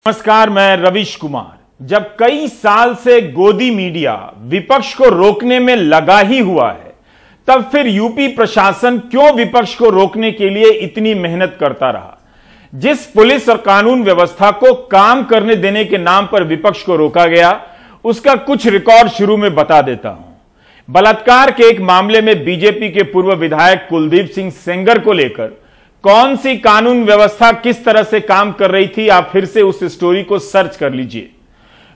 नमस्कार, मैं रविश कुमार। जब कई साल से गोदी मीडिया विपक्ष को रोकने में लगा ही हुआ है, तब फिर यूपी प्रशासन क्यों विपक्ष को रोकने के लिए इतनी मेहनत करता रहा। जिस पुलिस और कानून व्यवस्था को काम करने देने के नाम पर विपक्ष को रोका गया, उसका कुछ रिकॉर्ड शुरू में बता देता हूं। बलात्कार के एक मामले में बीजेपी के पूर्व विधायक कुलदीप सिंह सेंगर को लेकर कौन सी कानून व्यवस्था किस तरह से काम कर रही थी, आप फिर से उस स्टोरी को सर्च कर लीजिए।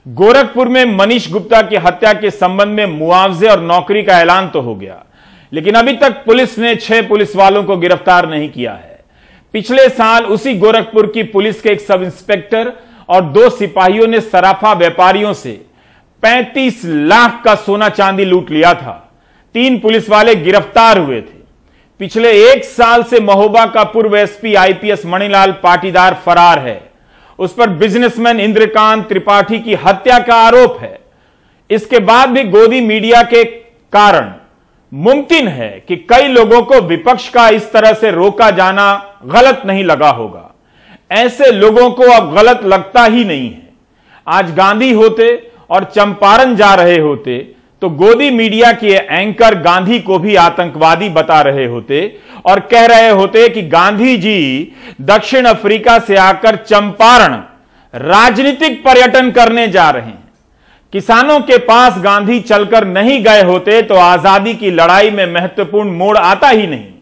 गोरखपुर में मनीष गुप्ता की हत्या के संबंध में मुआवजे और नौकरी का ऐलान तो हो गया, लेकिन अभी तक पुलिस ने 6 पुलिस वालों को गिरफ्तार नहीं किया है। पिछले साल उसी गोरखपुर की पुलिस के एक सब इंस्पेक्टर और 2 सिपाहियों ने सराफा व्यापारियों से 35 लाख का सोना चांदी लूट लिया था। 3 पुलिस वाले गिरफ्तार हुए थे। पिछले 1 साल से महोबा का पूर्व एसपी आईपीएस मणिलाल पाटीदार फरार है। उस पर बिजनेसमैन इंद्रकांत त्रिपाठी की हत्या का आरोप है। इसके बाद भी गोदी मीडिया के कारण मुमकिन है कि कई लोगों को विपक्ष का इस तरह से रोका जाना गलत नहीं लगा होगा। ऐसे लोगों को अब गलत लगता ही नहीं है। आज गांधी होते और चंपारण जा रहे होते तो गोदी मीडिया के एंकर गांधी को भी आतंकवादी बता रहे होते और कह रहे होते कि गांधी जी दक्षिण अफ्रीका से आकर चंपारण राजनीतिक पर्यटन करने जा रहे हैं। किसानों के पास गांधी चलकर नहीं गए होते तो आजादी की लड़ाई में महत्वपूर्ण मोड़ आता ही नहीं।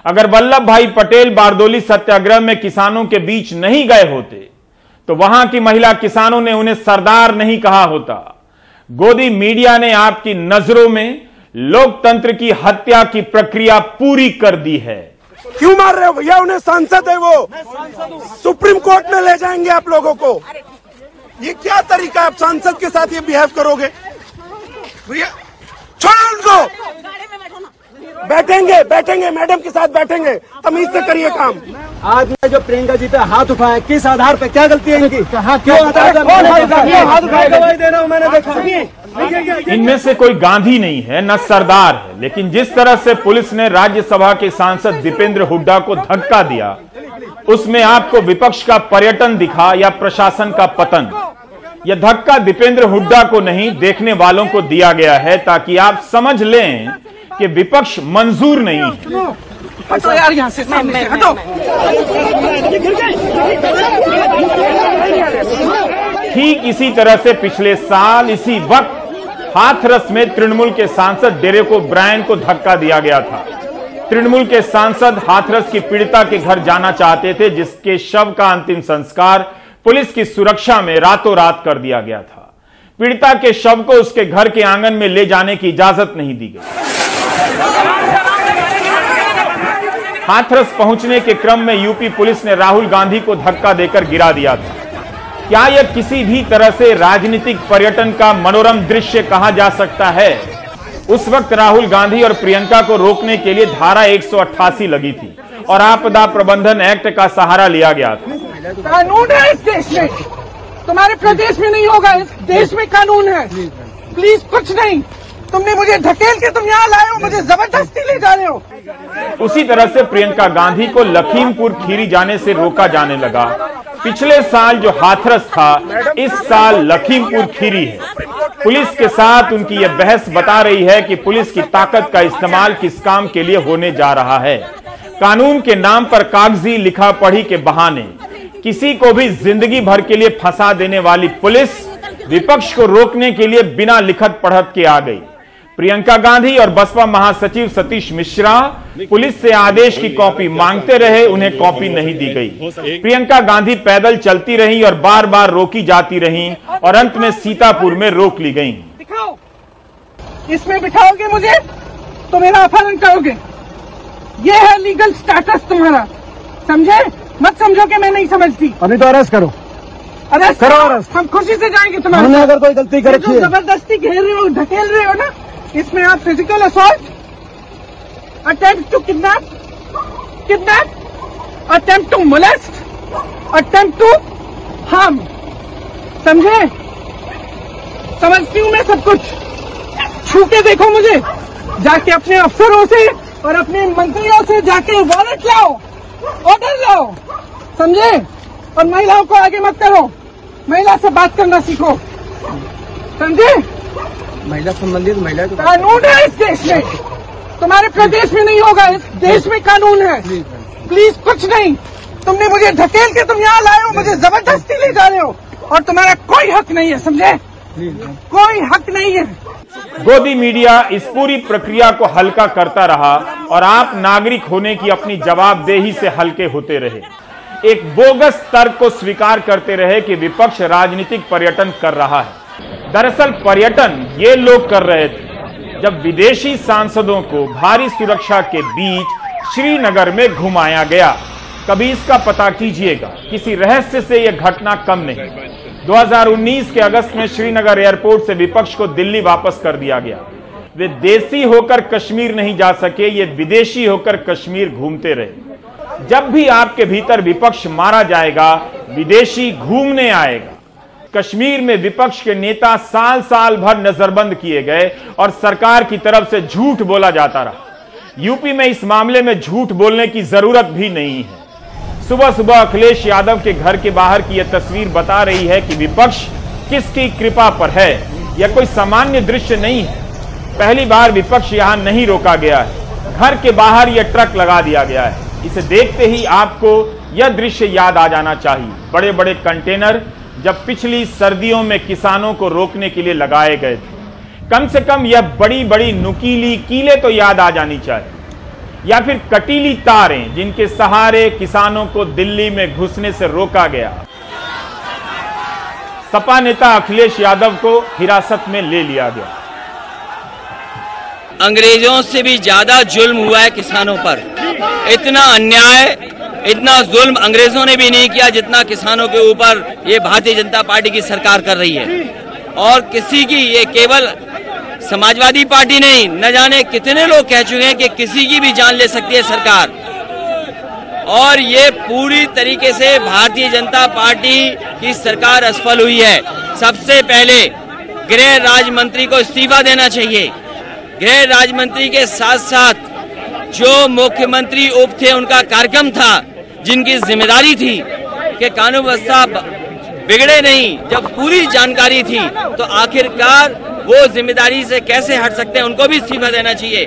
अगर वल्लभ भाई पटेल बारदोली सत्याग्रह में किसानों के बीच नहीं गए होते तो वहां की महिला किसानों ने उन्हें सरदार नहीं कहा होता। गोदी मीडिया ने आपकी नजरों में लोकतंत्र की हत्या की प्रक्रिया पूरी कर दी है। क्यों मार रहे हो भैया? उन्हें सांसद है, वो सुप्रीम कोर्ट में ले जाएंगे आप लोगों को। ये क्या तरीका है? आप सांसद के साथ ये बिहेव करोगे? भैया छोड़ो उनको। बैठेंगे मैडम के साथ बैठेंगे। तमीज से करिए काम। आज में जो प्रियंका जी पे हाथ उठाए, किस आधार पे, क्या गलती है इनकी? क्यों हाथ उठाए? गवाही दे रहा हूं, मैंने देखा। इनमें से कोई गांधी नहीं है, न सरदार है, लेकिन जिस तरह से पुलिस ने राज्यसभा के सांसद दीपेंद्र हुड्डा को धक्का दिया, उसमें आपको विपक्ष का पर्यटन दिखा या प्रशासन का पतन। यह धक्का दीपेंद्र हुड्डा को नहीं, देखने वालों को दिया गया है, ताकि आप समझ लें कि विपक्ष मंजूर नहीं है। हटो यार यहाँ से, सामने से हटो। ठीक इसी तरह से पिछले साल इसी वक्त हाथरस में तृणमूल के सांसद डेरेक ओब्रायन को धक्का दिया गया था। तृणमूल के सांसद हाथरस की पीड़िता के घर जाना चाहते थे, जिसके शव का अंतिम संस्कार पुलिस की सुरक्षा में रातों रात कर दिया गया था। पीड़िता के शव को उसके घर के आंगन में ले जाने की इजाजत नहीं दी गई। हाथरस पहुंचने के क्रम में यूपी पुलिस ने राहुल गांधी को धक्का देकर गिरा दिया था। क्या यह किसी भी तरह से राजनीतिक पर्यटन का मनोरम दृश्य कहा जा सकता है? उस वक्त राहुल गांधी और प्रियंका को रोकने के लिए धारा 188 लगी थी और आपदा प्रबंधन एक्ट का सहारा लिया गया था। कानून है इस देश में, तुम्हारे प्रदेश में नहीं होगा। इस देश में कानून है। प्लीज कुछ नहीं, तुमने मुझे ढकेल के तुम यहाँ लाए हो, मुझे जबरदस्ती ले जा रहे हो। उसी तरह से प्रियंका गांधी को लखीमपुर खीरी जाने से रोका जाने लगा। पिछले साल जो हाथरस था, इस साल लखीमपुर खीरी है। पुलिस के साथ उनकी यह बहस बता रही है कि पुलिस की ताकत का इस्तेमाल किस काम के लिए होने जा रहा है। कानून के नाम पर कागजी लिखा पढ़ी के बहाने किसी को भी जिंदगी भर के लिए फंसा देने वाली पुलिस विपक्ष को रोकने के लिए बिना लिखत पढ़त के आ गई। प्रियंका गांधी और बसपा महासचिव सतीश मिश्रा पुलिस से आदेश की कॉपी मांगते रहे, उन्हें कॉपी नहीं दी गई। प्रियंका गांधी पैदल चलती रहीं और बार बार रोकी जाती रहीं और अंत में सीतापुर में रोक ली गईं। दिखाओ, इसमें बिठाओगे मुझे तो मेरा अपहरण करोगे। ये है लीगल स्टेटस तुम्हारा, समझे? मत समझो कि मैं नहीं समझती। अभी तो अरेस्ट करो। अरेस्ट करो अरेस्ट। हम खुशी से जाएंगे तुम्हारे। हमने अगर कोई गलती कर रखी है, जबरदस्ती घेर रहे हो, ढकेल रहे हो ना, इसमें आप physical assault, attempt to kidnap, attempt to molest, attempt to harm, समझे? समझती हूँ मैं सब कुछ। छू के देखो मुझे, जाके अपने अफसरों से और अपने मंत्रियों से जाके वारंट लाओ, ऑर्डर लाओ, समझे? और महिलाओं को आगे मत करो। महिला से बात करना सीखो, समझे? महिला संबंधित महिला कानून है इस देश में, तुम्हारे प्रदेश में नहीं होगा, इस देश में कानून है। प्लीज कुछ नहीं, तुमने मुझे ढकेल के तुम यहाँ लाए हो, मुझे जबरदस्ती ले जा रहे हो और तुम्हारा कोई हक नहीं है, समझे? कोई हक नहीं है। गोदी मीडिया इस पूरी प्रक्रिया को हल्का करता रहा और आप नागरिक होने की अपनी जवाबदेही से हल्के होते रहे। एक बोगस तर्क को स्वीकार करते रहे कि विपक्ष राजनीतिक पर्यटन कर रहा है। दरअसल पर्यटन ये लोग कर रहे थे जब विदेशी सांसदों को भारी सुरक्षा के बीच श्रीनगर में घुमाया गया। कभी इसका पता कीजिएगा, किसी रहस्य से यह घटना कम नहीं। 2019 के अगस्त में श्रीनगर एयरपोर्ट से विपक्ष को दिल्ली वापस कर दिया गया। वे देसी होकर कश्मीर नहीं जा सके, ये विदेशी होकर कश्मीर घूमते रहे। जब भी आपके भीतर विपक्ष मारा जाएगा, विदेशी घूमने आएगा। कश्मीर में विपक्ष के नेता साल साल भर नजरबंद किए गए और सरकार की तरफ से झूठ बोला जाता रहा। यूपी में इस मामले में झूठ बोलने की जरूरत भी नहीं है। सुबह सुबह अखिलेश यादव के घर के बाहर की यह तस्वीर बता रही है कि विपक्ष किसकी कृपा पर है। यह कोई सामान्य दृश्य नहीं है। पहली बार विपक्ष यहां नहीं रोका गया है। घर के बाहर यह ट्रक लगा दिया गया है। इसे देखते ही आपको यह दृश्य याद आ जाना चाहिए। बड़े बड़े कंटेनर जब पिछली सर्दियों में किसानों को रोकने के लिए लगाए गए थे। कम से कम यह बड़ी बड़ी नुकीली कीलें तो याद आ जानी चाहिए, या फिर कटीली तारें जिनके सहारे किसानों को दिल्ली में घुसने से रोका गया। सपा नेता अखिलेश यादव को हिरासत में ले लिया गया। अंग्रेजों से भी ज्यादा जुल्म हुआ है किसानों पर। इतना अन्याय, इतना जुल्म अंग्रेजों ने भी नहीं किया जितना किसानों के ऊपर ये भारतीय जनता पार्टी की सरकार कर रही है। और किसी की, ये केवल समाजवादी पार्टी नहीं, न जाने कितने लोग कह चुके हैं कि किसी की भी जान ले सकती है सरकार। और ये पूरी तरीके से भारतीय जनता पार्टी की सरकार असफल हुई है। सबसे पहले गृह राज्य मंत्री को इस्तीफा देना चाहिए। गृह राज्य मंत्री के साथ साथ जो मुख्यमंत्री उप थे, उनका कार्यक्रम था, जिनकी जिम्मेदारी थी कि कानून व्यवस्था बिगड़े नहीं, जब पूरी जानकारी थी तो आखिरकार वो जिम्मेदारी से कैसे हट सकते हैं, उनको भी इस्तीफा देना चाहिए।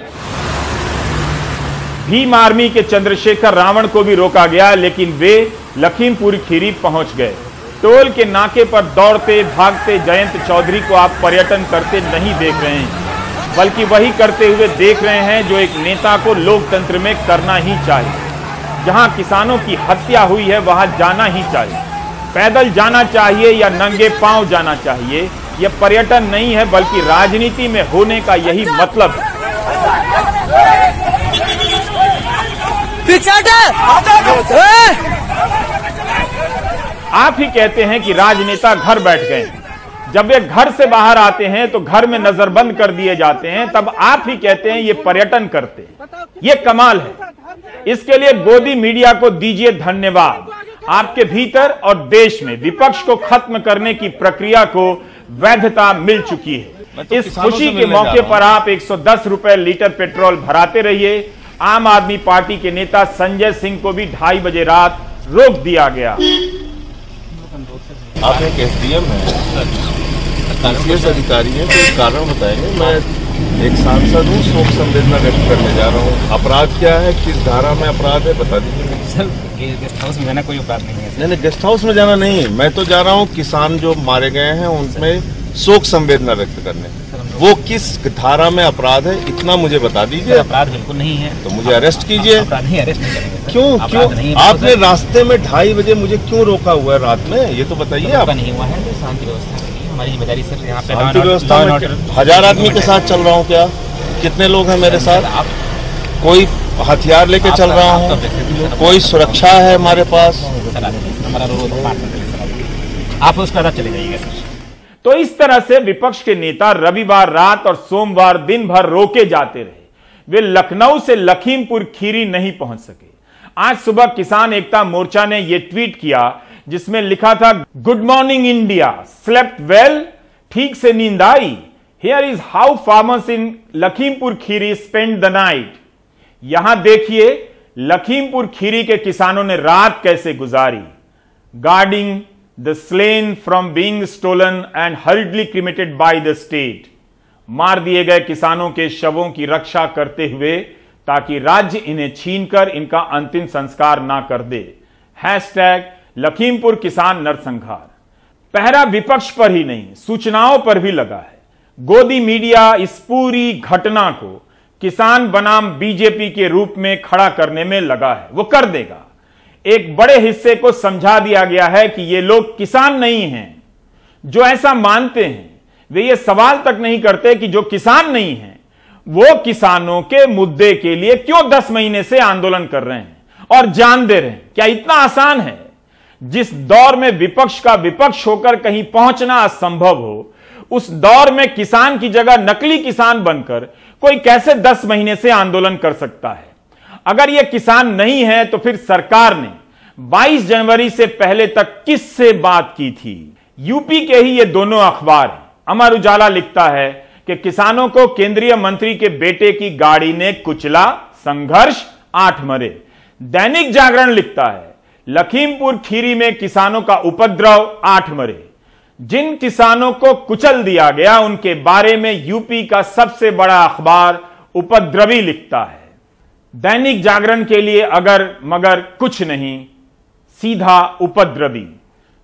भीम आर्मी के चंद्रशेखर रावण को भी रोका गया, लेकिन वे लखीमपुर खीरी पहुंच गए। टोल के नाके पर दौड़ते भागते जयंत चौधरी को आप पर्यटन करते नहीं देख रहे हैं, बल्कि वही करते हुए देख रहे हैं जो एक नेता को लोकतंत्र में करना ही चाहिए। जहां किसानों की हत्या हुई है वहां जाना ही चाहिए। पैदल जाना चाहिए या नंगे पांव जाना चाहिए। यह पर्यटन नहीं है, बल्कि राजनीति में होने का यही मतलब है। आप ही कहते हैं कि राजनेता घर बैठ गए। जब वे घर से बाहर आते हैं तो घर में नजरबंद कर दिए जाते हैं, तब आप ही कहते हैं ये पर्यटन करते हैं। ये कमाल है। इसके लिए गोदी मीडिया को दीजिए धन्यवाद। आपके भीतर और देश में विपक्ष को खत्म करने की प्रक्रिया को वैधता मिल चुकी है। इस खुशी के मौके पर आप 110 रुपए लीटर पेट्रोल भराते रहिए। आम आदमी पार्टी के नेता संजय सिंह को भी 2:30 बजे रात रोक दिया गया। आप एक एसडीएम है, ICS अधिकारी है, तो कारण बताएंगे। मैं एक सांसद हूँ, शोक संवेदना व्यक्त करने जा रहा हूँ। अपराध क्या है, किस धारा में अपराध है, बता दीजिए। सर, गेस्ट हाउस में जाना कोई अपराध नहीं है। नहीं, गेस्ट हाउस में जाना नहीं, मैं तो जा रहा हूँ किसान जो मारे गए हैं उनमें शोक संवेदना व्यक्त करने। वो किस धारा में अपराध है, इतना मुझे बता दीजिए। अपराध बिल्कुल नहीं है, तो मुझे अरेस्ट कीजिए। अपराध नहीं, अरेस्ट नहीं करेंगे। क्यों आपने रास्ते में 2:30 बजे मुझे क्यों रोका हुआ है रात में, ये तो बताइए। आप नहीं हुआ है, शांति व्यवस्था के लिए हमारी जिम्मेदारी सर। यहाँ पे शांति व्यवस्था में 1000 आदमी के साथ चल रहा हूँ क्या? कितने लोग हैं मेरे साथ? कोई हथियार लेके चल रहा हूँ? कोई सुरक्षा है हमारे पास? आप उस पर चले जाइएगा सर। तो इस तरह से विपक्ष के नेता रविवार रात और सोमवार दिन भर रोके जाते रहे। वे लखनऊ से लखीमपुर खीरी नहीं पहुंच सके। आज सुबह किसान एकता मोर्चा ने यह ट्वीट किया, जिसमें लिखा था, good morning India, slept well, ठीक से नींद आई। Here is how farmers in Lakhimpur Kheri spend the night. यहां देखिए लखीमपुर खीरी के किसानों ने रात कैसे गुजारी। Guarding the slain from being stolen and hurriedly cremated by the state. मार दिए गए किसानों के शवों की रक्षा करते हुए ताकि राज्य इन्हें छीनकर इनका अंतिम संस्कार ना कर दे। हैशटैग लखीमपुर किसान नरसंहार। पहरा विपक्ष पर ही नहीं, सूचनाओं पर भी लगा है। गोदी मीडिया इस पूरी घटना को किसान बनाम बीजेपी के रूप में खड़ा करने में लगा है। वो कर देगा। एक बड़े हिस्से को समझा दिया गया है कि ये लोग किसान नहीं हैं। जो ऐसा मानते हैं वे ये सवाल तक नहीं करते कि जो किसान नहीं हैं वो किसानों के मुद्दे के लिए क्यों 10 महीने से आंदोलन कर रहे हैं और जान दे रहे हैं। क्या इतना आसान है? जिस दौर में विपक्ष का विपक्ष होकर कहीं पहुंचना असंभव हो, उस दौर में किसान की जगह नकली किसान बनकर कोई कैसे 10 महीने से आंदोलन कर सकता है? अगर यह किसान नहीं है तो फिर सरकार ने 22 जनवरी से पहले तक किससे बात की थी? यूपी के ही ये दोनों अखबार हैं। अमर उजाला लिखता है कि किसानों को केंद्रीय मंत्री के बेटे की गाड़ी ने कुचला, संघर्ष 8 मरे। दैनिक जागरण लिखता है लखीमपुर खीरी में किसानों का उपद्रव, 8 मरे। जिन किसानों को कुचल दिया गया उनके बारे में यूपी का सबसे बड़ा अखबार उपद्रवी लिखता है। दैनिक जागरण के लिए अगर मगर कुछ नहीं, सीधा उपद्रवी।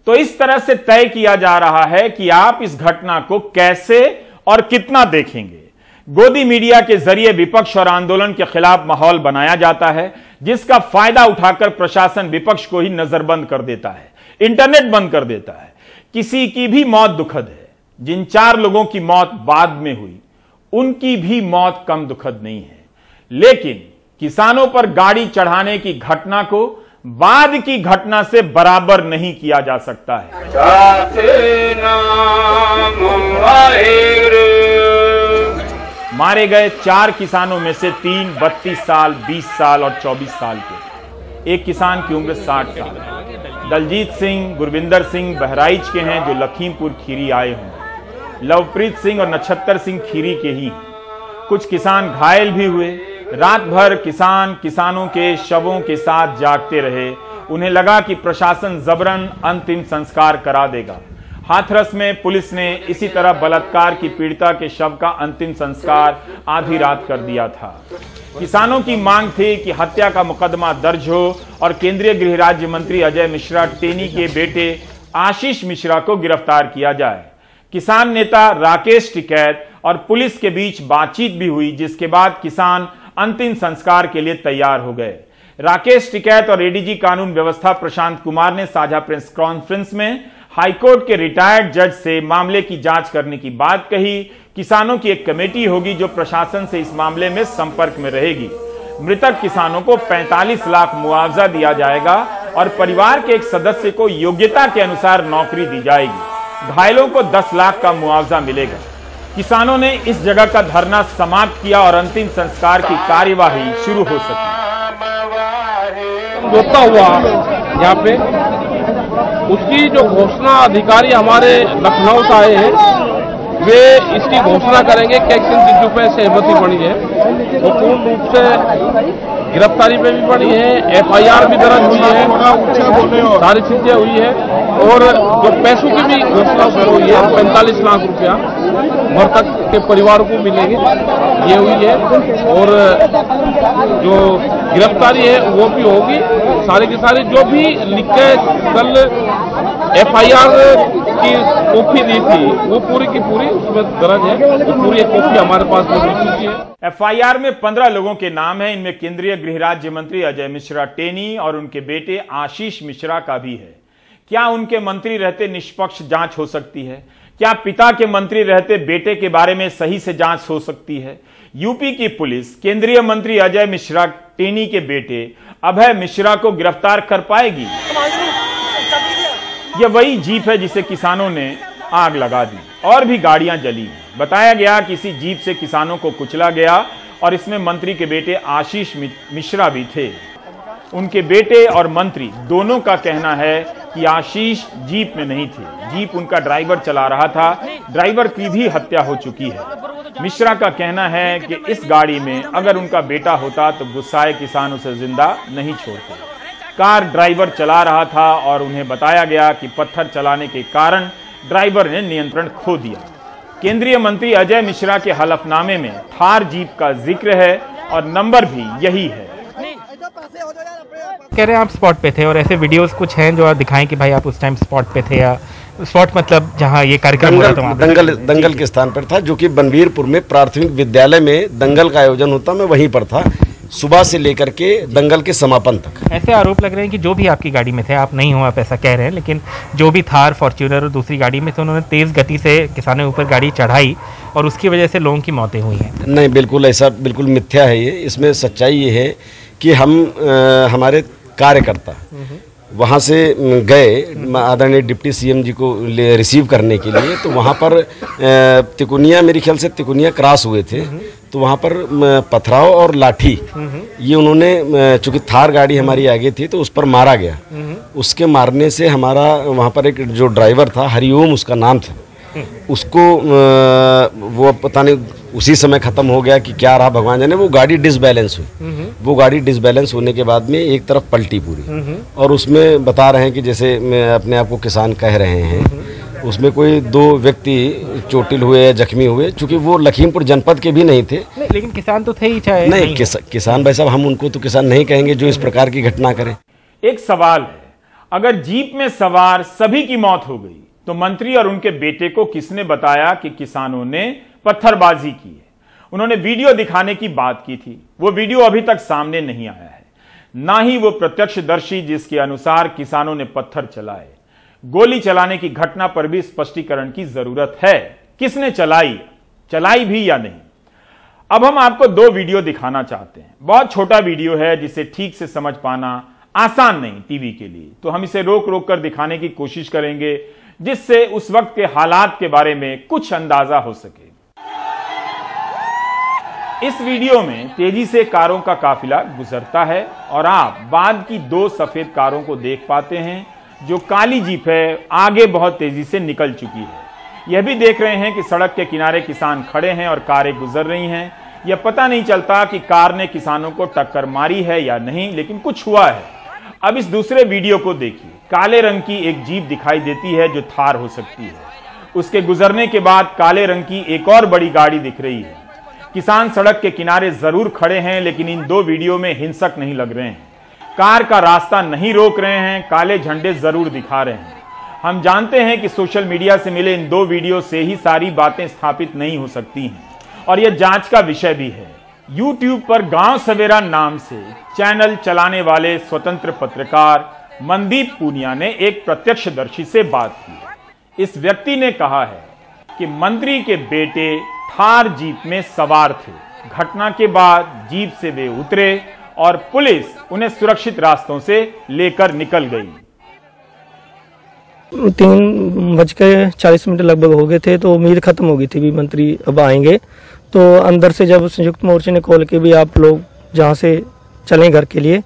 तो इस तरह से तय किया जा रहा है कि आप इस घटना को कैसे और कितना देखेंगे। गोदी मीडिया के जरिए विपक्ष और आंदोलन के खिलाफ माहौल बनाया जाता है, जिसका फायदा उठाकर प्रशासन विपक्ष को ही नजरबंद कर देता है, इंटरनेट बंद कर देता है। किसी की भी मौत दुखद है। जिन 4 लोगों की मौत बाद में हुई उनकी भी मौत कम दुखद नहीं है। लेकिन किसानों पर गाड़ी चढ़ाने की घटना को बाद की घटना से बराबर नहीं किया जा सकता है। मारे गए 4 किसानों में से 3 32 साल, 20 साल और 24 साल के। एक किसान की उम्र 60 साल है। दलजीत सिंह, गुरविंदर सिंह बहराइच के हैं जो लखीमपुर खीरी आए होंगे। लवप्रीत सिंह और नक्षत्र सिंह खीरी के ही हैं। कुछ किसान घायल भी हुए। रात भर किसानों के शवों के साथ जागते रहे। उन्हें लगा कि प्रशासन जबरन अंतिम संस्कार करा देगा। हाथरस में पुलिस ने इसी तरह बलात्कार की पीड़िता के शव का अंतिम संस्कार आधी रात कर दिया था। किसानों की मांग थी कि हत्या का मुकदमा दर्ज हो और केंद्रीय गृह राज्य मंत्री अजय मिश्रा टेनी के बेटे आशीष मिश्रा को गिरफ्तार किया जाए। किसान नेता राकेश टिकैत और पुलिस के बीच बातचीत भी हुई, जिसके बाद किसान अंतिम संस्कार के लिए तैयार हो गए। राकेश टिकैत और एडीजी कानून व्यवस्था प्रशांत कुमार ने साझा प्रेस कॉन्फ्रेंस में हाईकोर्ट के रिटायर्ड जज से मामले की जांच करने की बात कही। किसानों की एक कमेटी होगी जो प्रशासन से इस मामले में संपर्क में रहेगी। मृतक किसानों को 45 लाख मुआवजा दिया जाएगा और परिवार के एक सदस्य को योग्यता के अनुसार नौकरी दी जाएगी। घायलों को 10 लाख का मुआवजा मिलेगा। किसानों ने इस जगह का धरना समाप्त किया और अंतिम संस्कार की कार्यवाही शुरू हो सकी। होता हुआ यहाँ पे उसकी जो घोषणा अधिकारी हमारे लखनऊ से आए हैं वे इसकी घोषणा करेंगे कि किन चीजों पे सहमति बनी है। वो पूर्ण रूप से गिरफ्तारी पे भी बनी है, एफआईआर भी दर्ज हुई है, सारी चीजें हुई है और जो पैसों की भी घोषणा हुई है 45 लाख रुपया मृतक के परिवार को मिलेंगे, ये हुई है। और जो गिरफ्तारी है वो भी होगी। सारी की सारी जो भी लिख के कल एफआईआर की कॉपी दी थी वो पूरी की पूरी उसमें दर्ज है। वो पूरी एक कॉपी हमारे पास मौजूद चुकी है। एफआईआर में 15 लोगों के नाम हैं। इनमें केंद्रीय गृह राज्य मंत्री अजय मिश्रा टेनी और उनके बेटे आशीष मिश्रा का भी है। क्या उनके मंत्री रहते निष्पक्ष जांच हो सकती है? क्या पिता के मंत्री रहते बेटे के बारे में सही से जांच हो सकती है? यूपी की पुलिस केंद्रीय मंत्री अजय मिश्रा टेनी के बेटे अभय मिश्रा को गिरफ्तार कर पाएगी? यह वही जीप है जिसे किसानों ने आग लगा दी और भी गाड़ियां जली। बताया गया कि इसी जीप से किसानों को कुचला गया और इसमें मंत्री के बेटे आशीष मिश्रा भी थे। उनके बेटे और मंत्री दोनों का कहना है कि आशीष जीप में नहीं थे, जीप उनका ड्राइवर चला रहा था। ड्राइवर की भी हत्या हो चुकी है। मिश्रा का कहना है कि इस गाड़ी में अगर उनका बेटा होता तो गुस्साए किसान उसे जिंदा नहीं छोड़ते। कार ड्राइवर चला रहा था और उन्हें बताया गया कि पत्थर चलाने के कारण ड्राइवर ने नियंत्रण खो दिया। केंद्रीय मंत्री अजय मिश्रा के हलफनामे में थार जीप का जिक्र है और नंबर भी यही है। कह रहे हैं आप स्पॉट पे थे और ऐसे वीडियोस कुछ हैं जो आप दिखाएं कि भाई आप उस टाइम स्पॉट पे थे, या स्पॉट मतलब जहां ये कार्यक्रम हो रहा था वहां दंगल के स्थान पर था, जो कि बनवीरपुर में प्राथमिक विद्यालय में दंगल का आयोजन होता, मैं वहीं पर था सुबह से लेकर के दंगल के समापन तक। ऐसे आरोप लग रहे हैं कि जो भी आपकी गाड़ी में थे, आप नहीं हो आप ऐसा कह रहे हैं, लेकिन जो भी थार, फॉर्च्यूनर और दूसरी गाड़ी में थे उन्होंने तेज गति से किसानों के ऊपर गाड़ी चढ़ाई और उसकी वजह से लोगों की मौतें हुई हैं। नहीं, बिल्कुल ऐसा बिल्कुल मिथ्या है ये। इसमें सच्चाई ये है कि हमारे कार्यकर्ता वहाँ से गए आदरणीय डिप्टी सीएम जी को रिसीव करने के लिए, तो वहाँ पर तिकोनिया, मेरे ख्याल से तिकोनिया क्रॉस हुए थे, तो वहाँ पर पथराव और लाठी ये उन्होंने, चूंकि थार गाड़ी हमारी आगे थी तो उस पर मारा गया। उसके मारने से हमारा वहाँ पर एक जो ड्राइवर था, हरिओम उसका नाम था, उसको वो पता नहीं उसी समय खत्म हो गया कि क्या रहा भगवान जाने, वो गाड़ी डिसबैलेंस हुई। वो गाड़ी डिसबैलेंस होने के बाद में एक तरफ पलटी पूरी, और उसमें बता रहे हैं कि जैसे मैं अपने आप को किसान कह रहे हैं, उसमें कोई 2 व्यक्ति चोटिल हुए या जख्मी हुए, चूंकि वो लखीमपुर जनपद के भी नहीं थे। लेकिन किसान तो थे ही, चाहे नहीं किसान भाई साहब, हम उनको तो किसान नहीं कहेंगे जो इस प्रकार की घटना करें। एक सवाल है, अगर जीप में सवार सभी की मौत हो गई तो मंत्री और उनके बेटे को किसने बताया कि किसानों ने पत्थरबाजी की है? उन्होंने वीडियो दिखाने की बात की थी, वो वीडियो अभी तक सामने नहीं आया है, ना ही वो प्रत्यक्षदर्शी जिसके अनुसार किसानों ने पत्थर चलाए। गोली चलाने की घटना पर भी स्पष्टीकरण की जरूरत है, किसने चलाई भी या नहीं। अब हम आपको 2 वीडियो दिखाना चाहते हैं। बहुत छोटा वीडियो है जिसे ठीक से समझ पाना आसान नहीं टीवी के लिए, तो हम इसे रोक रोक कर दिखाने की कोशिश करेंगे जिससे उस वक्त के हालात के बारे में कुछ अंदाजा हो सके। इस वीडियो में तेजी से कारों का काफिला गुजरता है और आप बाद की 2 सफेद कारों को देख पाते हैं। जो काली जीप है आगे बहुत तेजी से निकल चुकी है। यह भी देख रहे हैं कि सड़क के किनारे किसान खड़े हैं और कारें गुजर रही हैं। यह पता नहीं चलता कि कार ने किसानों को टक्कर मारी है या नहीं, लेकिन कुछ हुआ है। अब इस दूसरे वीडियो को देखिए। काले रंग की एक जीप दिखाई देती है जो थार हो सकती है। उसके गुजरने के बाद काले रंग की एक और बड़ी गाड़ी दिख रही है। किसान सड़क के किनारे जरूर खड़े हैं, लेकिन इन 2 वीडियो में हिंसक नहीं लग रहे हैं। कार का रास्ता नहीं रोक रहे हैं, काले झंडे जरूर दिखा रहे हैं। हम जानते हैं कि सोशल मीडिया से मिले इन 2 वीडियो से ही सारी बातें स्थापित नहीं हो सकती हैं और यह जांच का विषय भी है। YouTube पर गांव सवेरा नाम से चैनल चलाने वाले स्वतंत्र पत्रकार मनदीप पूनिया ने एक प्रत्यक्षदर्शी से बात की। इस व्यक्ति ने कहा है कि मंत्री के बेटे थार जीप में सवार थे। घटना के बाद जीप से वे उतरे और पुलिस उन्हें सुरक्षित रास्तों से लेकर निकल गई। 3:40 लगभग हो गए थे तो उम्मीद खत्म हो गई थी भी मंत्री अब आएंगे। तो अंदर से जब संयुक्त मोर्चे ने कॉल की भी आप लोग जहाँ से चलें घर के लिए,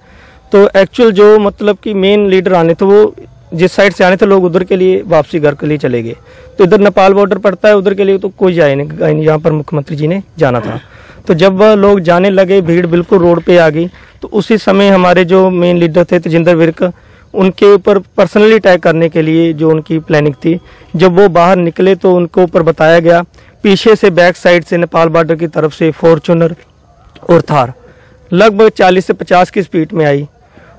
तो एक्चुअल जो मतलब कि मेन लीडर आने थे वो जिस साइड से आने थे लोग उधर के लिए वापसी घर के लिए चले गए। तो इधर नेपाल बॉर्डर पड़ता है, उधर के लिए तो कोई जाए नहीं, यहाँ पर मुख्यमंत्री जी ने जाना था। तो जब वह लोग जाने लगे, भीड़ बिल्कुल रोड पे आ गई, तो उसी समय हमारे जो मेन लीडर थे तेजिंदर विर्क, उनके ऊपर पर्सनली अटैक करने के लिए जो उनकी प्लानिंग थी, जब वो बाहर निकले तो उनको ऊपर बताया गया पीछे से बैक साइड से नेपाल बॉर्डर की तरफ से फॉर्च्यूनर और थार लगभग 40 से 50 की स्पीड में आई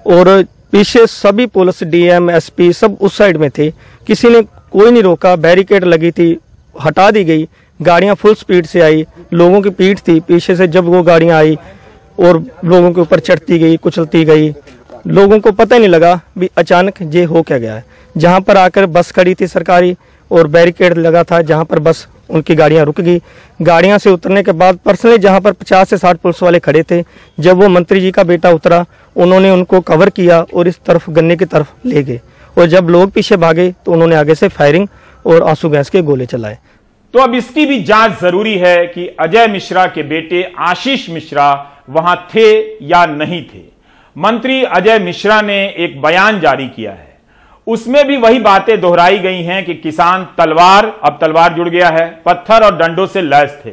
और पीछे सभी पुलिस, डीएम, एसपी सब उस साइड में थे। किसी ने कोई नहीं रोका, बैरिकेड लगी थी, हटा दी गई, गाड़ियां फुल स्पीड से आई, लोगों की पीठ थी पीछे से जब वो गाड़ियां आई और लोगों के ऊपर चढ़ती गई, कुचलती गई, लोगों को पता ही नहीं लगा भी अचानक ये हो क्या गया है। जहां पर आकर बस खड़ी थी सरकारी और बैरिकेड लगा था, जहां पर बस उनकी गाड़ियां रुक गई। गाड़ियां से उतरने के बाद पर्सनली जहां पर 50 से 60 पुलिस वाले खड़े थे, जब वो मंत्री जी का बेटा उतरा उन्होंने उनको कवर किया और इस तरफ गन्ने की तरफ ले गए और जब लोग पीछे भागे तो उन्होंने आगे से फायरिंग और आंसू गैस के गोले चलाए। तो अब इसकी भी जांच जरूरी है कि अजय मिश्रा के बेटे आशीष मिश्रा वहां थे या नहीं थे। मंत्री अजय मिश्रा ने एक बयान जारी किया है, उसमें भी वही बातें दोहराई गई हैं कि किसान अब तलवार जुड़ गया है, पत्थर और डंडों से लैस थे।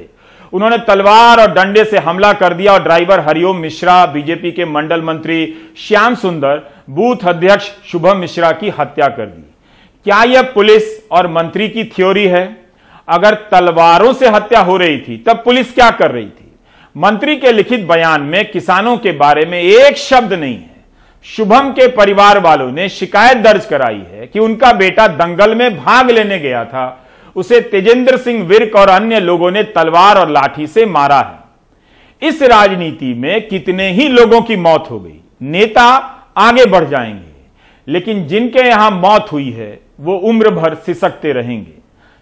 उन्होंने तलवार और डंडे से हमला कर दिया और ड्राइवर हरिओम मिश्रा, बीजेपी के मंडल मंत्री श्याम सुंदर बूथ अध्यक्ष शुभम मिश्रा की हत्या कर दी। क्या यह पुलिस और मंत्री की थ्योरी है? अगर तलवारों से हत्या हो रही थी तब पुलिस क्या कर रही थी? मंत्री के लिखित बयान में किसानों के बारे में एक शब्द नहीं है। शुभम के परिवार वालों ने शिकायत दर्ज कराई है कि उनका बेटा दंगल में भाग लेने गया था, उसे तेजेंद्र सिंह विर्क और अन्य लोगों ने तलवार और लाठी से मारा है। इस राजनीति में कितने ही लोगों की मौत हो गई, नेता आगे बढ़ जाएंगे, लेकिन जिनके यहां मौत हुई है वो उम्र भर सिसकते रहेंगे।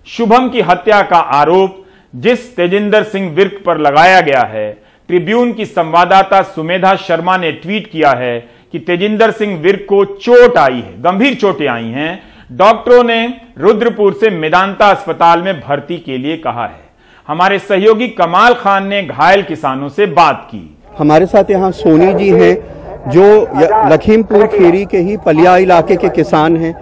शुभम की हत्या का आरोप जिस तेजिंदर सिंह विर्क पर लगाया गया है, ट्रिब्यून की संवाददाता सुमेधा शर्मा ने ट्वीट किया है कि तेजिंदर सिंह विर्क को चोट आई है, गंभीर चोटें आई हैं। डॉक्टरों ने रुद्रपुर से मेदांता अस्पताल में भर्ती के लिए कहा है। हमारे सहयोगी कमाल खान ने घायल किसानों से बात की। हमारे साथ यहाँ सोनी जी हैं जो लखीमपुर खीरी के ही पलिया इलाके के किसान हैं।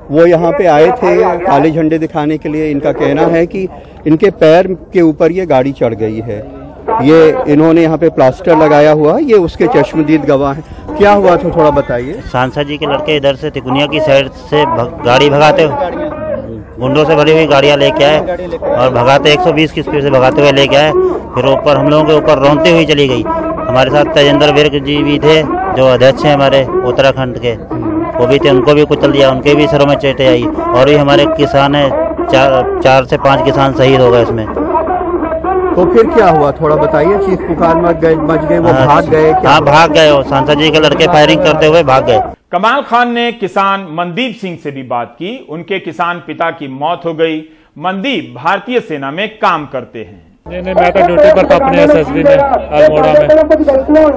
वो यहाँ पे आए थे काले झंडे दिखाने के लिए। इनका कहना है कि इनके पैर के ऊपर ये गाड़ी चढ़ गई है। ये इन्होंने यहाँ पे प्लास्टर लगाया हुआ, ये उसके चश्मदीद गवाह हैं। क्या हुआ था थोड़ा बताइए। सांसद जी के लड़के इधर से तिकुनिया की साइड से गाड़ी भगाते गुंडों से भरी हुई गाड़ियाँ लेके आए और भगाते 120 की स्पीड से भगाते हुए लेके आए। फिर ऊपर हम लोगों के ऊपर रौंदते हुई चली गई। हमारे साथ तेजेंद्र विर्क जी भी थे जो अध्यक्ष हैं हमारे उत्तराखंड के, वो भी थे, उनको भी कुचल दिया, उनके भी सरों में चोटें आई। और भी हमारे किसान हैं, 4 से 5 किसान शहीद हो गए इसमें। तो फिर क्या हुआ थोड़ा बताइए। चीख पुकार मच गए, वो भाग गए? हाँ भाग गए, वो सांसद जी के लड़के फायरिंग करते हुए भाग गए। कमाल खान ने किसान मनदीप सिंह से भी बात की। उनके किसान पिता की मौत हो गई। मनदीप भारतीय सेना में काम करते हैं। नहीं, मैं तो ड्यूटी पर था अपने एसएसबी में अल्मोड़ा में।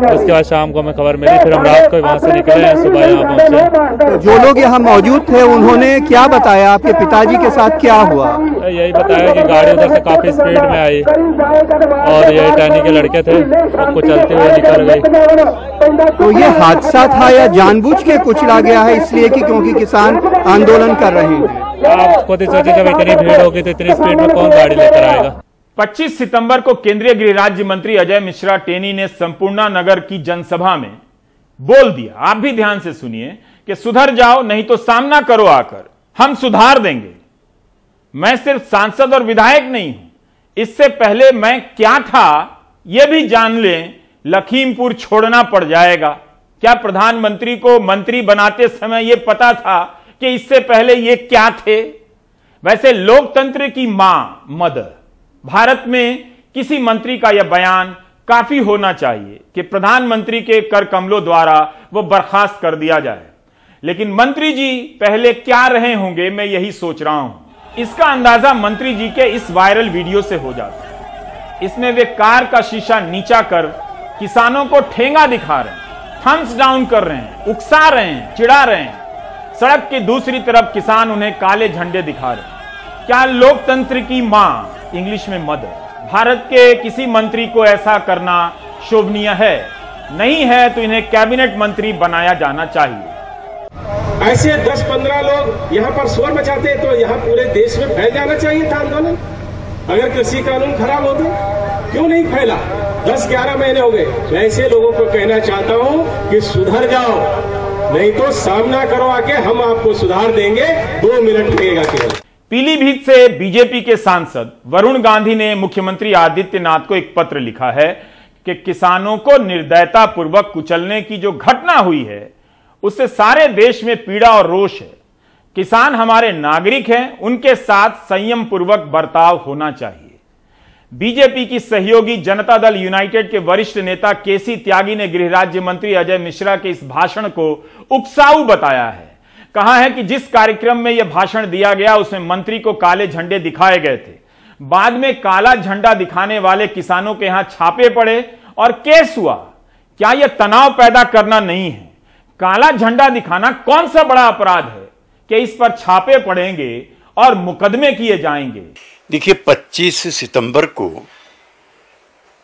उसके बाद शाम को हमें खबर मिली, फिर हम रात को वहाँ से निकले, सुबह यहाँ पहुँचे। तो जो लोग यहाँ मौजूद थे उन्होंने क्या बताया? आपके पिताजी के साथ क्या हुआ? यही बताया कि गाड़ी उधर से काफी स्पीड में आई और ये टहनी के लड़के थे, सबको चलते हुए निकल गए। तो ये हादसा था या जानबूझ के कुचला गया है इसलिए कि क्योंकि किसान आंदोलन कर रहे हैं? आप खुद ही सोचिए, जब इतनी भीड़ होगी तो इतनी स्पीड में कौन गाड़ी लेकर आएगा। 25 सितंबर को केंद्रीय गृह राज्य मंत्री अजय मिश्रा टेनी ने संपूर्णा नगर की जनसभा में बोल दिया, आप भी ध्यान से सुनिए, कि सुधर जाओ नहीं तो सामना करो आकर, हम सुधार देंगे। मैं सिर्फ सांसद और विधायक नहीं हूं, इससे पहले मैं क्या था यह भी जान लें, लखीमपुर छोड़ना पड़ जाएगा। क्या प्रधानमंत्री को मंत्री बनाते समय यह पता था कि इससे पहले ये क्या थे? वैसे लोकतंत्र की मां, मदर, भारत में किसी मंत्री का यह बयान काफी होना चाहिए कि प्रधानमंत्री के कर कमलों द्वारा वो बर्खास्त कर दिया जाए। लेकिन मंत्री जी पहले क्या रहे होंगे, मैं यही सोच रहा हूं। इसका अंदाजा मंत्री जी के इस वायरल वीडियो से हो जाता है। इसमें वे कार का शीशा नीचा कर किसानों को ठेंगा दिखा रहे हैं, थम्स डाउन कर रहे हैं, उकसा रहे हैं, चिढ़ा रहे हैं। सड़क की दूसरी तरफ किसान उन्हें काले झंडे दिखा रहे हैं। क्या लोकतंत्र की मां, इंग्लिश में मदर, भारत के किसी मंत्री को ऐसा करना शोभनीय है? नहीं है तो इन्हें कैबिनेट मंत्री बनाया जाना चाहिए। ऐसे 10-15 लोग यहाँ पर शोर मचाते तो यहाँ पूरे देश में फैल जाना चाहिए था आंदोलन। अगर कृषि कानून खराब होते क्यों नहीं फैला? 10-11 महीने हो गए। मैं ऐसे लोगों को कहना चाहता हूँ कि सुधर जाओ, नहीं तो सामना करो आके, हम आपको सुधार देंगे। 2 मिनट लगेगा केवल। पीलीभीत से बीजेपी के सांसद वरुण गांधी ने मुख्यमंत्री आदित्यनाथ को एक पत्र लिखा है कि किसानों को निर्दयतापूर्वक कुचलने की जो घटना हुई है उससे सारे देश में पीड़ा और रोष है। किसान हमारे नागरिक हैं, उनके साथ संयम पूर्वक बर्ताव होना चाहिए। बीजेपी की सहयोगी जनता दल यूनाइटेड के वरिष्ठ नेता केसी त्यागी ने गृह राज्य मंत्री अजय मिश्रा के इस भाषण को उकसाऊ बताया है। कहा है कि जिस कार्यक्रम में यह भाषण दिया गया उसमें मंत्री को काले झंडे दिखाए गए थे, बाद में काला झंडा दिखाने वाले किसानों के यहां छापे पड़े और केस हुआ। क्या यह तनाव पैदा करना नहीं है? काला झंडा दिखाना कौन सा बड़ा अपराध है कि इस पर छापे पड़ेंगे और मुकदमे किए जाएंगे? देखिए, 25 सितंबर को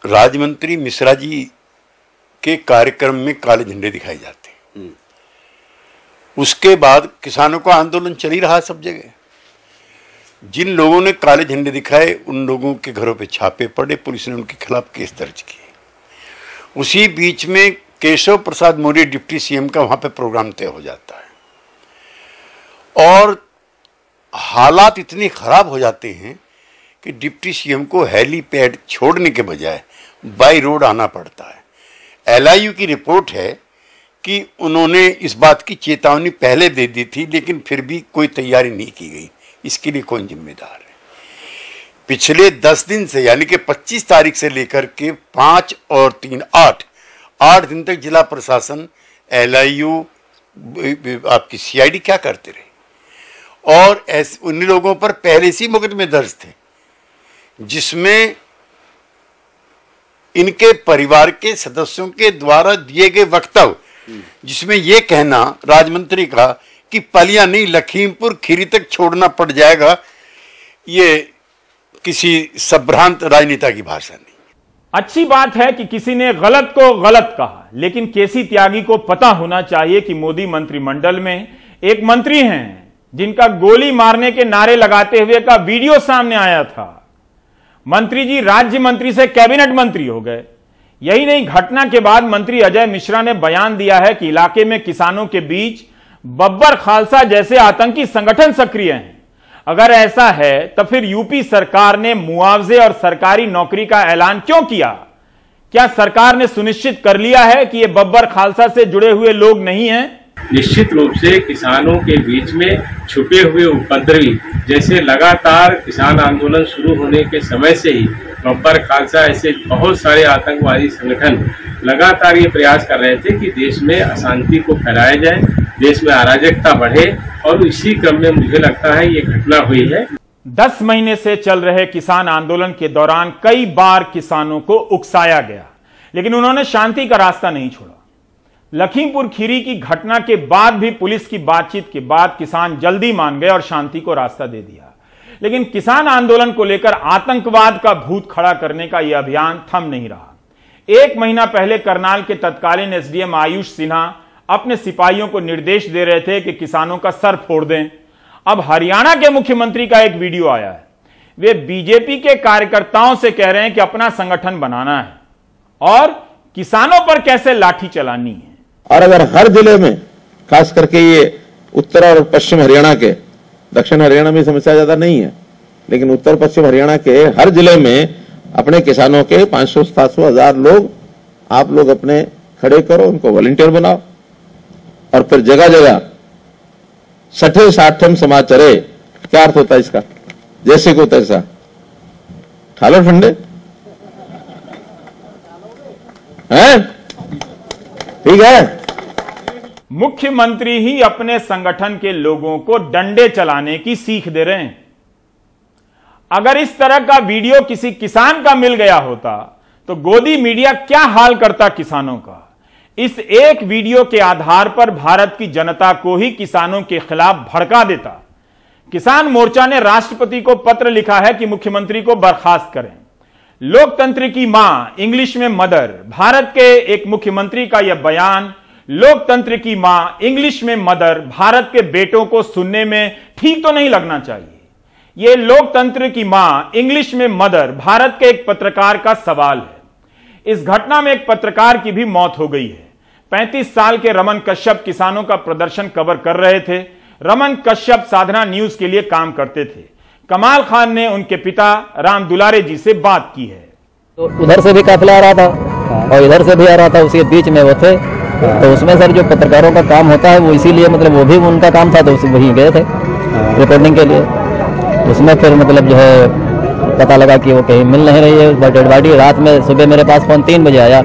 राज्य मंत्री मिश्रा जी के कार्यक्रम में काले झंडे दिखाए जाते हैं। उसके बाद किसानों का आंदोलन चल ही रहा सब जगह। जिन लोगों ने काले झंडे दिखाए उन लोगों के घरों पे छापे पड़े, पुलिस ने उनके खिलाफ केस दर्ज किए। उसी बीच में केशव प्रसाद मौर्य डिप्टी सीएम का वहां पे प्रोग्राम तय हो जाता है और हालात इतने खराब हो जाते हैं कि डिप्टी सीएम को हेलीपैड छोड़ने के बजाय बाई रोड आना पड़ता है। LIU की रिपोर्ट है कि उन्होंने इस बात की चेतावनी पहले दे दी थी, लेकिन फिर भी कोई तैयारी नहीं की गई। इसके लिए कौन जिम्मेदार है? पिछले 10 दिन से, यानी कि 25 तारीख से लेकर के 5 और 3 8 दिन तक जिला प्रशासन, LIU, आपकी CID क्या करते रहे? और ऐसे उन लोगों पर पहले से मुकदमे दर्ज थे, जिसमें इनके परिवार के सदस्यों के द्वारा दिए गए वक्तव्य, जिसमें यह कहना राज्यमंत्री का कि पलिया नहीं लखीमपुर खीरी तक छोड़ना पड़ जाएगा, ये किसी संभ्रांत राजनेता की भाषा नहीं। अच्छी बात है कि किसी ने गलत को गलत कहा, लेकिन केसी त्यागी को पता होना चाहिए कि मोदी मंत्रिमंडल में एक मंत्री हैं जिनका गोली मारने के नारे लगाते हुए का वीडियो सामने आया था। मंत्री जी राज्य मंत्री से कैबिनेट मंत्री हो गए। यही नहीं, घटना के बाद मंत्री अजय मिश्रा ने बयान दिया है कि इलाके में किसानों के बीच बब्बर खालसा जैसे आतंकी संगठन सक्रिय हैं। अगर ऐसा है तो फिर यूपी सरकार ने मुआवजे और सरकारी नौकरी का ऐलान क्यों किया? क्या सरकार ने सुनिश्चित कर लिया है कि ये बब्बर खालसा से जुड़े हुए लोग नहीं हैं? निश्चित रूप से किसानों के बीच में छुपे हुए उपद्रवी, जैसे लगातार किसान आंदोलन शुरू होने के समय से ही बब्बर खालसा ऐसे बहुत सारे आतंकवादी संगठन लगातार ये प्रयास कर रहे थे कि देश में अशांति को फैलाया जाए, देश में अराजकता बढ़े, और इसी क्रम में मुझे लगता है ये घटना हुई है। 10 महीने से चल रहे किसान आंदोलन के दौरान कई बार किसानों को उकसाया गया, लेकिन उन्होंने शांति का रास्ता नहीं छोड़ा। लखीमपुर खीरी की घटना के बाद भी पुलिस की बातचीत के बाद किसान जल्दी मान गए और शांति को रास्ता दे दिया, लेकिन किसान आंदोलन को लेकर आतंकवाद का भूत खड़ा करने का यह अभियान थम नहीं रहा। 1 महीना पहले करनाल के तत्कालीन SDM आयुष सिन्हा अपने सिपाहियों को निर्देश दे रहे थे कि किसानों का सर फोड़ दें। अब हरियाणा के मुख्यमंत्री का एक वीडियो आया है। वे बीजेपी के कार्यकर्ताओं से कह रहे हैं कि अपना संगठन बनाना है और किसानों पर कैसे लाठी चलानी है। और अगर हर जिले में, खास करके ये उत्तर और पश्चिम हरियाणा के, दक्षिण हरियाणा में समस्या ज्यादा नहीं है, लेकिन उत्तर पश्चिम हरियाणा के हर जिले में अपने किसानों के 500, 700, 1000 लोग आप लोग अपने खड़े करो, उनको वॉलंटियर बनाओ, और फिर जगह जगह 60 60 समाचारे। क्या अर्थ होता है इसका? जैसे को तैसा ठालो ठंडे हैं, ठीक है। मुख्यमंत्री ही अपने संगठन के लोगों को डंडे चलाने की सीख दे रहे हैं। अगर इस तरह का वीडियो किसी किसान का मिल गया होता तो गोदी मीडिया क्या हाल करता किसानों का। इस एक वीडियो के आधार पर भारत की जनता को ही किसानों के खिलाफ भड़का देता। किसान मोर्चा ने राष्ट्रपति को पत्र लिखा है कि मुख्यमंत्री को बर्खास्त करें। लोकतंत्र की मां, इंग्लिश में मदर, भारत के एक मुख्यमंत्री का यह बयान, लोकतंत्र की मां, इंग्लिश में मदर, भारत के बेटों को सुनने में ठीक तो नहीं लगना चाहिए। यह लोकतंत्र की मां, इंग्लिश में मदर, भारत के एक पत्रकार का सवाल है। इस घटना में एक पत्रकार की भी मौत हो गई है। 35 साल के रमन कश्यप किसानों का प्रदर्शन कवर कर रहे थे। रमन कश्यप साधना न्यूज के लिए काम करते थे। कमाल खान ने उनके पिता राम दुलारे जी से बात की है। तो उधर से भी काफिला आ रहा था और इधर से भी आ रहा था, उसके बीच में वो थे। तो उसमें सर जो पत्रकारों का काम होता है वो इसीलिए मतलब वो भी उनका काम था, तो वहीं गए थे रिपोर्टिंग के लिए। उसमें फिर मतलब जो है पता लगा कि वो कहीं मिल नहीं रही है डेड बॉडी। रात में सुबह मेरे पास फोन 3 बजे आया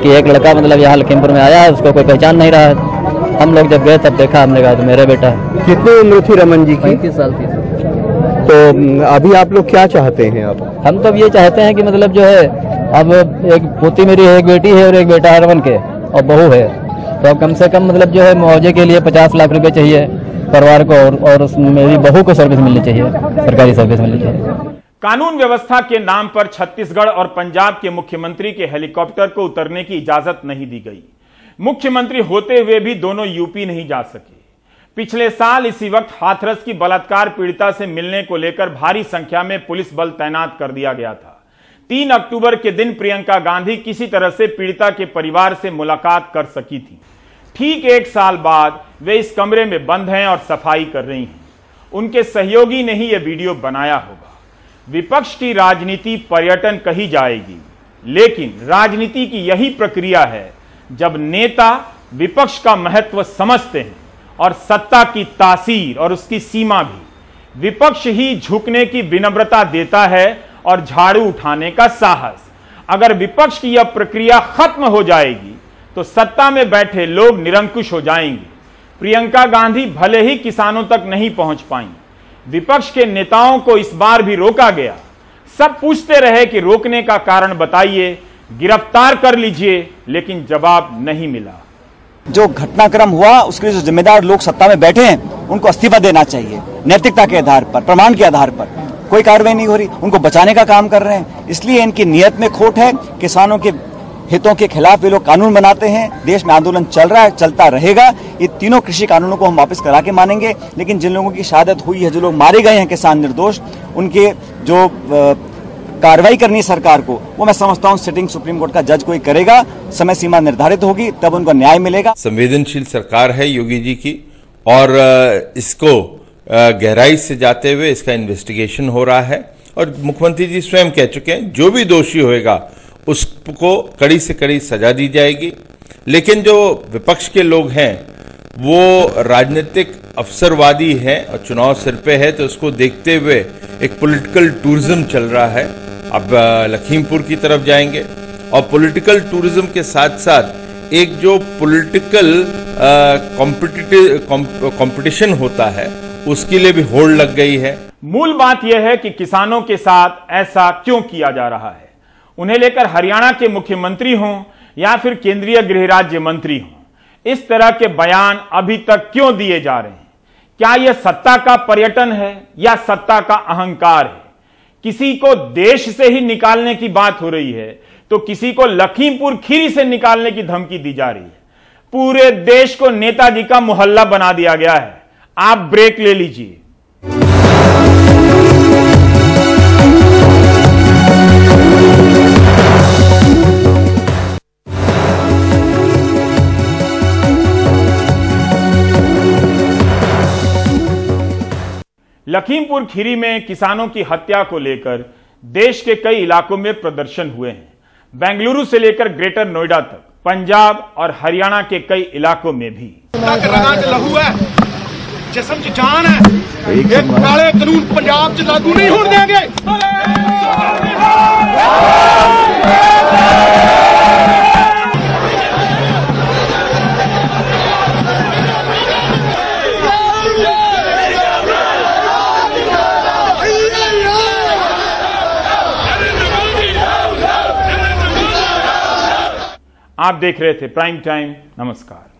कि एक लड़का मतलब यहाँ लखीमपुर में आया है, उसको कोई पहचान नहीं रहा है। हम लोग जब गए तब देखा, हमने कहा तो मेरा बेटा है। कितनी उम्र थी रमन जी की? 35 साल थी। तो अभी आप लोग क्या चाहते हैं? अब हम तो ये चाहते हैं कि मतलब जो है, अब एक पोती मेरी है, एक बेटी है और एक बेटा है रमन के, और बहू है। तो कम से कम मतलब जो है मुआवजे के लिए 50 लाख रुपए चाहिए परिवार को, और मेरी बहू को सर्विस मिलनी चाहिए, सरकारी सर्विस मिलनी चाहिए। कानून व्यवस्था के नाम पर छत्तीसगढ़ और पंजाब के मुख्यमंत्री के हेलीकॉप्टर को उतरने की इजाजत नहीं दी गई। मुख्यमंत्री होते हुए भी दोनों यूपी नहीं जा सके। पिछले साल इसी वक्त हाथरस की बलात्कार पीड़िता से मिलने को लेकर भारी संख्या में पुलिस बल तैनात कर दिया गया था। 3 अक्टूबर के दिन प्रियंका गांधी किसी तरह से पीड़िता के परिवार से मुलाकात कर सकी थी। ठीक 1 साल बाद वे इस कमरे में बंद हैं और सफाई कर रही हैं। उनके सहयोगी ने ही यह वीडियो बनाया होगा। विपक्ष की राजनीति पर्यटन कही जाएगी, लेकिन राजनीति की यही प्रक्रिया है, जब नेता विपक्ष का महत्व समझते हैं और सत्ता की तासीर और उसकी सीमा भी, विपक्ष ही झुकने की विनम्रता देता है और झाड़ू उठाने का साहस। अगर विपक्ष की यह प्रक्रिया खत्म हो जाएगी तो सत्ता में बैठे लोग निरंकुश हो जाएंगे। प्रियंका गांधी भले ही किसानों तक नहीं पहुंच पाई, विपक्ष के नेताओं को इस बार भी रोका गया। सब पूछते रहे कि रोकने का कारण बताइए, गिरफ्तार कर लीजिए, लेकिन जवाब नहीं मिला। जो घटनाक्रम हुआ उसके लिए जो जिम्मेदार लोग सत्ता में बैठे हैं उनको इस्तीफा देना चाहिए। नैतिकता के आधार पर, प्रमाण के आधार पर कोई कार्रवाई नहीं हो रही, उनको बचाने का काम कर रहे हैं। इसलिए इनकी नीयत में खोट है। किसानों के हितों के खिलाफ ये लोग कानून बनाते हैं। देश में आंदोलन चल रहा है, चलता रहेगा। ये तीनों कृषि कानूनों को हम वापस करा के मानेंगे। लेकिन जिन लोगों की शहादत हुई है, जो लोग मारे गए हैं किसान निर्दोष, उनके जो कार्रवाई करनी है सरकार को, वो मैं समझता हूं सिटिंग सुप्रीम कोर्ट का जज कोई करेगा। समय सीमा निर्धारित होगी, तब उनको न्याय मिलेगा। संवेदनशील सरकार है योगी जी की, और इसको गहराई से जाते हुए इसका इन्वेस्टिगेशन हो रहा है। और मुख्यमंत्री जी स्वयं कह चुके हैं, जो भी दोषी होएगा उसको कड़ी से कड़ी सजा दी जाएगी। लेकिन जो विपक्ष के लोग हैं वो राजनीतिक अवसरवादी हैं और चुनाव सिर पे है, तो उसको देखते हुए एक पॉलिटिकल टूरिज्म चल रहा है। अब लखीमपुर की तरफ जाएंगे और पॉलिटिकल टूरिज्म के साथ साथ एक जो पॉलिटिकल कंपटीशन होता है उसके लिए भी होड़ लग गई है। मूल बात यह है कि किसानों के साथ ऐसा क्यों किया जा रहा है। उन्हें लेकर हरियाणा के मुख्यमंत्री हों या फिर केंद्रीय गृह राज्य मंत्री हों, इस तरह के बयान अभी तक क्यों दिए जा रहे हैं? क्या यह सत्ता का पर्यटन है या सत्ता का अहंकार है? किसी को देश से ही निकालने की बात हो रही है तो किसी को लखीमपुर खीरी से निकालने की धमकी दी जा रही है। पूरे देश को नेताजी का मोहल्ला बना दिया गया है। आप ब्रेक ले लीजिए। लखीमपुर खीरी में किसानों की हत्या को लेकर देश के कई इलाकों में प्रदर्शन हुए हैं। बेंगलुरु से लेकर ग्रेटर नोएडा तक, पंजाब और हरियाणा के कई इलाकों में भी। लहू है, जिस्म च जान है, ये काले कानून पंजाब च लागू नहीं होने देंगे। आप देख रहे थे प्राइम टाइम। नमस्कार।